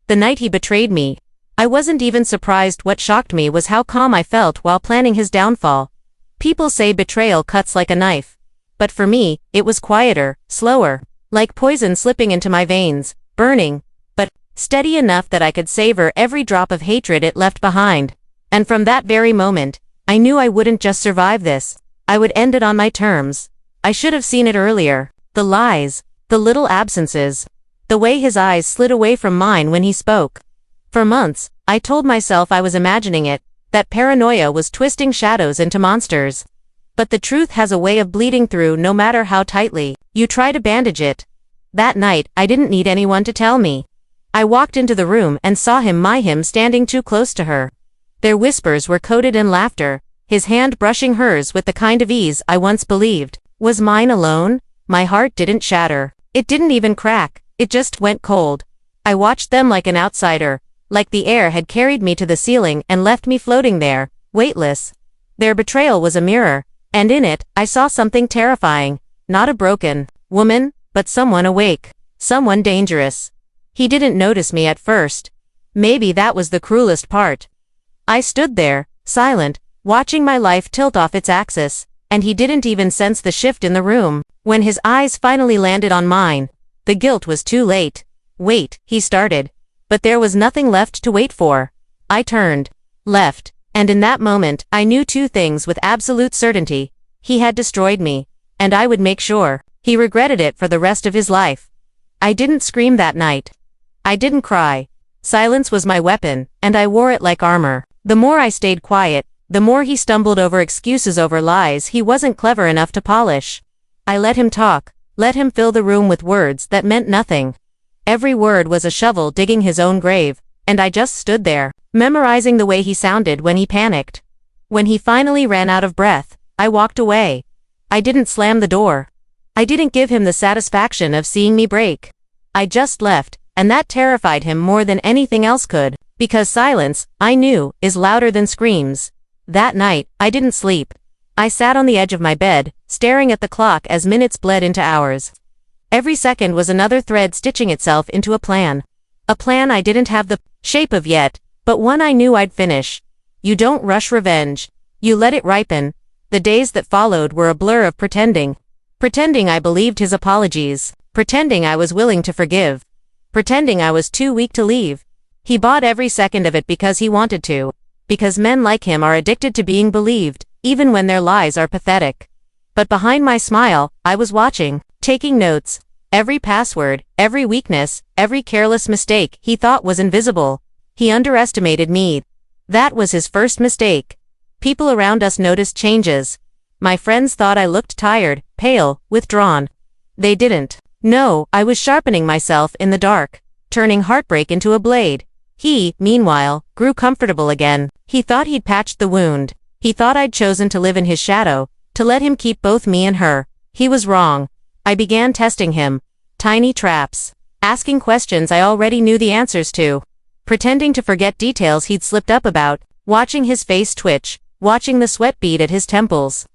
The night he betrayed me. I wasn't even surprised. What shocked me was how calm I felt while planning his downfall. People say betrayal cuts like a knife. But for me, it was quieter, slower, like poison slipping into my veins, burning, but steady enough that I could savor every drop of hatred it left behind. And from that very moment, I knew I wouldn't just survive this. I would end it on my terms. I should have seen it earlier. The lies, the little absences, the way his eyes slid away from mine when he spoke. For months, I told myself I was imagining it, that paranoia was twisting shadows into monsters. But the truth has a way of bleeding through no matter how tightly you try to bandage it. That night, I didn't need anyone to tell me. I walked into the room and saw him standing too close to her. Their whispers were coated in laughter, his hand brushing hers with the kind of ease I once believed was mine alone. My heart didn't shatter. It didn't even crack. It just went cold. I watched them like an outsider, like the air had carried me to the ceiling and left me floating there, weightless. Their betrayal was a mirror, and in it, I saw something terrifying. Not a broken woman, but someone awake. Someone dangerous. He didn't notice me at first. Maybe that was the cruelest part. I stood there, silent, watching my life tilt off its axis, and he didn't even sense the shift in the room. When his eyes finally landed on mine, the guilt was too late. Wait, he started. But there was nothing left to wait for. I turned, left, and in that moment, I knew two things with absolute certainty. He had destroyed me, and I would make sure he regretted it for the rest of his life. I didn't scream that night. I didn't cry. Silence was my weapon, and I wore it like armor. The more I stayed quiet, the more he stumbled over excuses, over lies he wasn't clever enough to polish. I let him talk, let him fill the room with words that meant nothing. Every word was a shovel digging his own grave, and I just stood there, memorizing the way he sounded when he panicked. When he finally ran out of breath, I walked away. I didn't slam the door. I didn't give him the satisfaction of seeing me break. I just left, and that terrified him more than anything else could, because silence, I knew, is louder than screams. That night, I didn't sleep. I sat on the edge of my bed, staring at the clock as minutes bled into hours. Every second was another thread stitching itself into a plan. A plan I didn't have the shape of yet, but one I knew I'd finish. You don't rush revenge. You let it ripen. The days that followed were a blur of pretending. Pretending I believed his apologies. Pretending I was willing to forgive. Pretending I was too weak to leave. He bought every second of it because he wanted to. Because men like him are addicted to being believed, even when their lies are pathetic. But behind my smile, I was watching, taking notes. Every password, every weakness, every careless mistake he thought was invisible. He underestimated me. That was his first mistake. People around us noticed changes. My friends thought I looked tired, pale, withdrawn. They didn't. No, I was sharpening myself in the dark, turning heartbreak into a blade. He, meanwhile, grew comfortable again. He thought he'd patched the wound. He thought I'd chosen to live in his shadow, to let him keep both me and her. He was wrong. I began testing him. Tiny traps. Asking questions I already knew the answers to. Pretending to forget details he'd slipped up about. Watching his face twitch. Watching the sweat bead at his temples.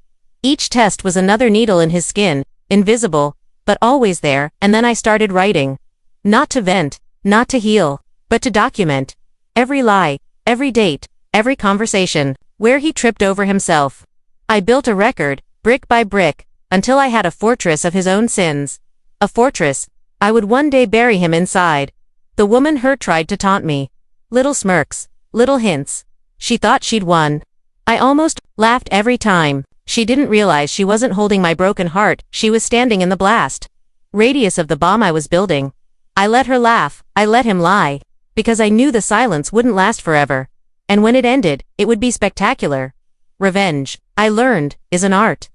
Each test was another needle in his skin, invisible, but always there. And then I started writing. Not to vent, not to heal, but to document. Every lie, every date, every conversation, where he tripped over himself. I built a record, brick by brick, until I had a fortress of his own sins. A fortress I would one day bury him inside. The woman hurt tried to taunt me. Little smirks, little hints. She thought she'd won. I almost laughed every time. She didn't realize she wasn't holding my broken heart, she was standing in the blast radius of the bomb I was building. I let her laugh, I let him lie. Because I knew the silence wouldn't last forever. And when it ended, it would be spectacular. Revenge, I learned, is an art.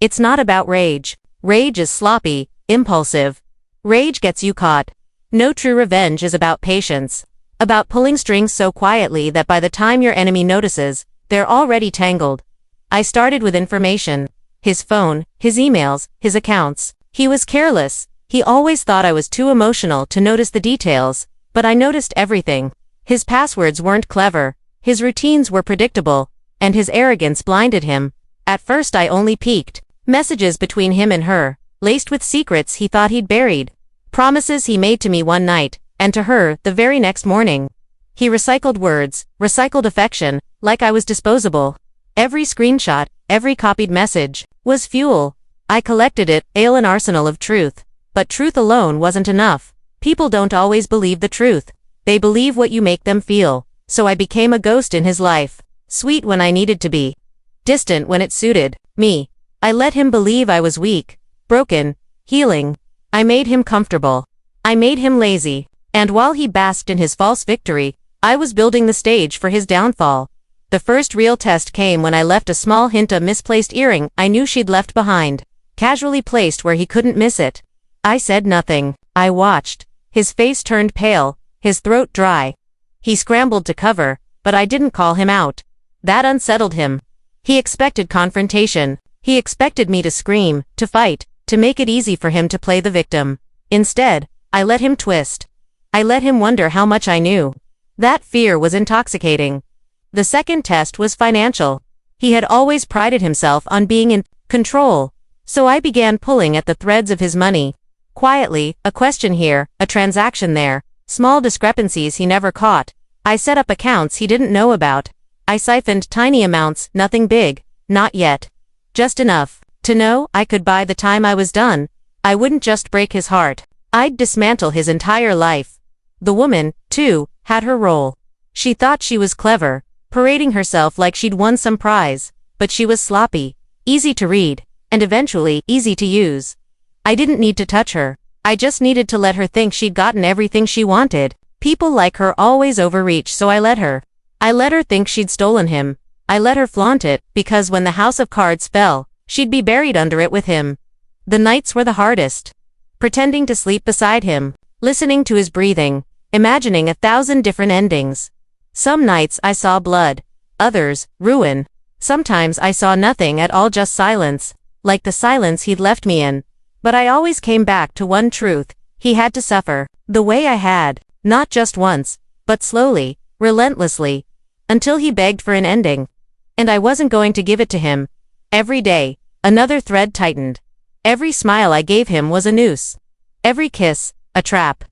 It's not about rage. Rage is sloppy, impulsive. Rage gets you caught. No true revenge is about patience. About pulling strings so quietly that by the time your enemy notices, they're already tangled. I started with information. His phone, his emails, his accounts. He was careless. He always thought I was too emotional to notice the details, but I noticed everything. His passwords weren't clever. His routines were predictable, and his arrogance blinded him. At first I only peeked. Messages between him and her, laced with secrets he thought he'd buried. Promises he made to me one night, and to her, the very next morning. He recycled words, recycled affection, like I was disposable. Every screenshot, every copied message, was fuel. I collected it, an arsenal of truth. But truth alone wasn't enough. People don't always believe the truth. They believe what you make them feel. So I became a ghost in his life. Sweet when I needed to be. Distant when it suited me. I let him believe I was weak, broken, healing. I made him comfortable. I made him lazy. And while he basked in his false victory, I was building the stage for his downfall. The first real test came when I left a small hint of misplaced earring I knew she'd left behind, casually placed where he couldn't miss it. I said nothing. I watched. His face turned pale, his throat dry. He scrambled to cover, but I didn't call him out. That unsettled him. He expected confrontation. He expected me to scream, to fight, to make it easy for him to play the victim. Instead, I let him twist. I let him wonder how much I knew. That fear was intoxicating. The second test was financial. He had always prided himself on being in control. So I began pulling at the threads of his money. Quietly, a question here, a transaction there, small discrepancies he never caught. I set up accounts he didn't know about. I siphoned tiny amounts, nothing big, not yet. Just enough to know I could buy the time I was done. I wouldn't just break his heart. I'd dismantle his entire life. The woman, too, had her role. She thought she was clever, parading herself like she'd won some prize, but she was sloppy, easy to read, and eventually easy to use. I didn't need to touch her. I just needed to let her think she'd gotten everything she wanted. People like her always overreach, so I let her. I let her think she'd stolen him. I let her flaunt it, because when the house of cards fell, she'd be buried under it with him. The nights were the hardest. Pretending to sleep beside him, listening to his breathing, imagining 1,000 different endings. Some nights I saw blood, others, ruin. Sometimes I saw nothing at all, just silence, like the silence he'd left me in. But I always came back to one truth: he had to suffer, the way I had, not just once, but slowly, relentlessly, until he begged for an ending. And I wasn't going to give it to him. Every day, another thread tightened. Every smile I gave him was a noose. Every kiss, a trap.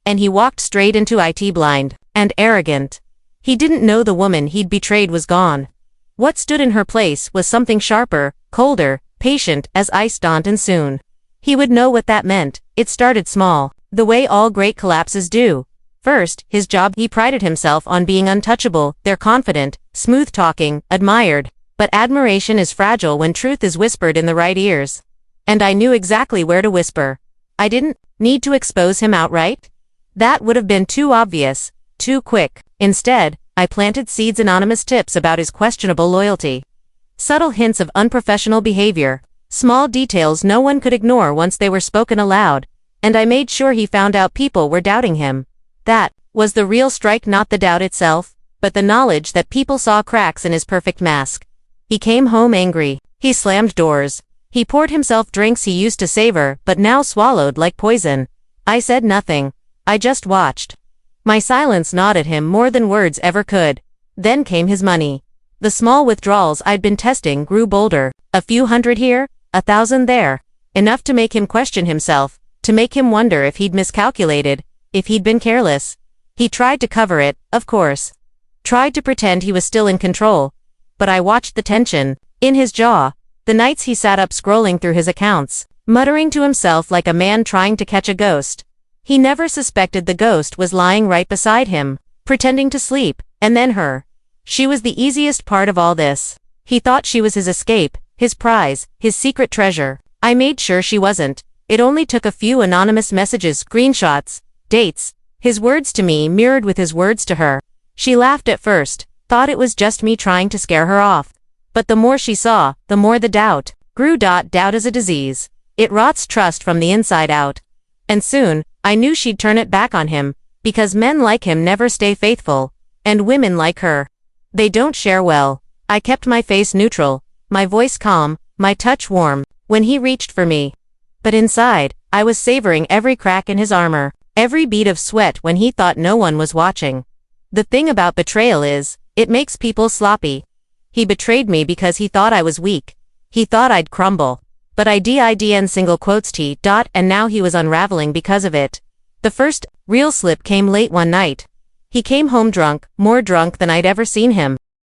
And he walked straight into it, blind and arrogant. He didn't know the woman he'd betrayed was gone. What stood in her place was something sharper, colder, patient as ice, dawned, and soon he would know what that meant. It started small, the way all great collapses do. First, his job. He prided himself on being untouchable. They're confident, smooth-talking, admired. But admiration is fragile when truth is whispered in the right ears. And I knew exactly where to whisper. I didn't need to expose him outright. That would have been too obvious, too quick. Instead, I planted seeds, anonymous tips about his questionable loyalty. Subtle hints of unprofessional behavior. Small details no one could ignore once they were spoken aloud. And I made sure he found out people were doubting him. That was the real strike, not the doubt itself, but the knowledge that people saw cracks in his perfect mask. He came home angry. He slammed doors. He poured himself drinks he used to savor but now swallowed like poison. I said nothing. I just watched. My silence gnawed at him more than words ever could. Then came his money. The small withdrawals I'd been testing grew bolder. A few hundred here, 1,000 there. Enough to make him question himself, to make him wonder if he'd miscalculated, if he'd been careless. He tried to cover it, of course. Tried to pretend he was still in control. But I watched the tension in his jaw. The nights he sat up scrolling through his accounts, muttering to himself like a man trying to catch a ghost. He never suspected the ghost was lying right beside him, pretending to sleep, and then her. She was the easiest part of all this. He thought she was his escape, his prize, his secret treasure. I made sure she wasn't. It only took a few anonymous messages, screenshots, dates. His words to me mirrored with his words to her. She laughed at first, thought it was just me trying to scare her off. But the more she saw, the more the doubt grew. Doubt is a disease. It rots trust from the inside out. And soon, I knew she'd turn it back on him, because men like him never stay faithful, and women like her, they don't share well. I kept my face neutral, my voice calm, my touch warm, when he reached for me. But inside, I was savoring every crack in his armor, every bead of sweat when he thought no one was watching. The thing about betrayal is, it makes people sloppy. He betrayed me because he thought I was weak. He thought I'd crumble. But and single quotes and now he was unraveling because of it. The first, real slip came late one night. He came home drunk, more drunk than I'd ever seen him.